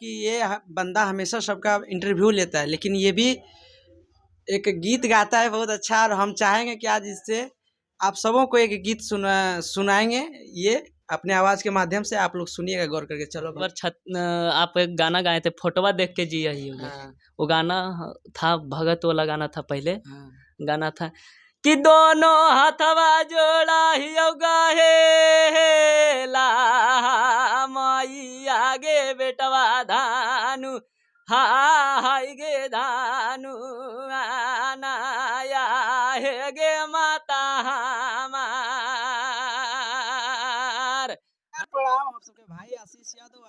कि ये बंदा हमेशा सबका इंटरव्यू लेता है, लेकिन ये भी एक गीत गाता है बहुत अच्छा। और हम चाहेंगे कि आज इससे आप सबों को एक गीत सुनाएंगे, ये अपने आवाज के माध्यम से। आप लोग सुनिएगा गौर करके। चलो पर आप एक गाना गाए थे, फोटोवा देख के जिया ही होगा। हाँ। वो गाना था भगत वाला गाना था पहले। हाँ। गाना था कि दोनों हाथवा जोड़ा ही गाहे ला माई आगे बेटवा धानु हाय गे धानु आनाया हे गे माता हमार। प्रणाम आप सबके भाई आशीष यादव।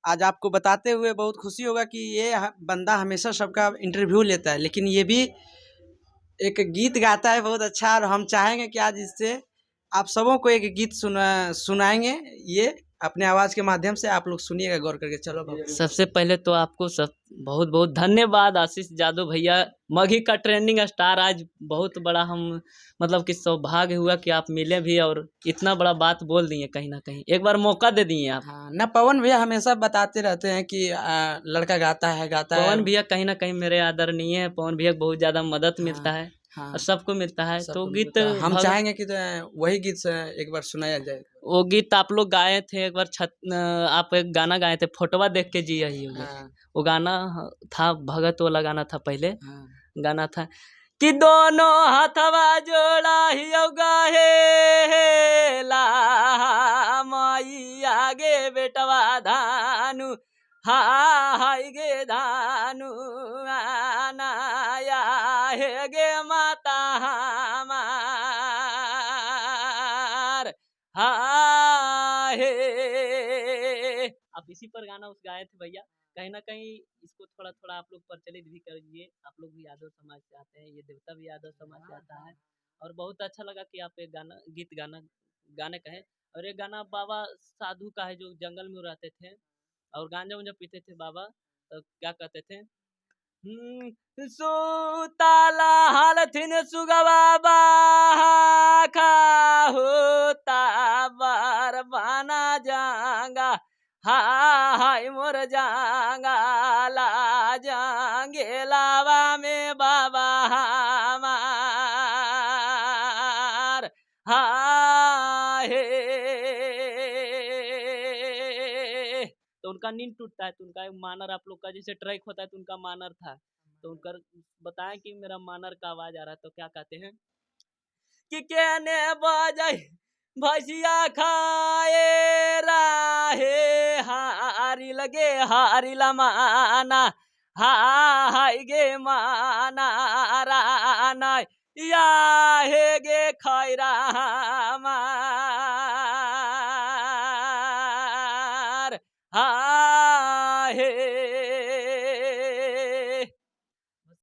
आज आपको बताते हुए बहुत खुशी होगा कि ये बंदा हमेशा सबका इंटरव्यू लेता है, लेकिन ये भी एक गीत गाता है बहुत अच्छा। और हम चाहेंगे कि आज इससे आप सबों को एक गीत सुनाएंगे, ये अपने आवाज के माध्यम से। आप लोग सुनिएगा गौर करके। चलो सबसे पहले तो आपको सब बहुत बहुत धन्यवाद आशीष यादव भैया, मगही का ट्रेंडिंग स्टार। आज बहुत बड़ा हम मतलब कि सौभाग्य हुआ कि आप मिले भी और इतना बड़ा बात बोल दिए, कहीं ना कहीं एक बार मौका दे दिए आप। हाँ ना, पवन भैया हमेशा बताते रहते हैं कि लड़का गाता है पवन भैया कहीं ना कहीं मेरे आदरणीय है। पवन भैया बहुत ज्यादा मदद मिलता है। हाँ। और सबको मिलता है। तो गीत हम चाहेंगे कि वही गीत एक बार सुनाया जाए। वो गीत आप लोग गाए थे एक बार आप एक गाना गाए थे, फोटोवा देख के जिया ही होगा। वो गाना था भगत वाला गाना था पहले। गाना था कि दोनों हाथवा जोड़ा ही गाहे ला माई आगे बेटवा धानु हाय गे धानु आनाया हे गे माता हमार हाय। आप इसी पर गाना उस गाए थे भैया। कहीं ना कहीं इसको थोड़ा थोड़ा आप लोग प्रचलित भी करिए। आप लोग भी यादव समाज से आते हैं, ये देवता भी यादव समाज से आता है। और बहुत अच्छा लगा कि आप एक गीत गाने कहें। और एक गाना बाबा साधु का है, जो जंगल में रहते थे और गांजा उंजा पीते थे बाबा। तो क्या कहते थे, सुताला हालथिन सुगवा बाखा होता बार बाना जांगा हाय मोर जांगा ला जांगे लावा में बाबा हमार हाय। तो उनका नींद टूटता है, तो उनका एक मानर आप लोग का जैसे ट्रैक होता है, तो उनका मानर था। तो उनका बताएं कि मेरा मानर का आवाज आ रहा है। तो क्या कहते हैं कि कहने बजाई भैसिया खाए राहे हारी लगे हारी लमाना हाय गे माना राना या हे गे खैरा मार हाय।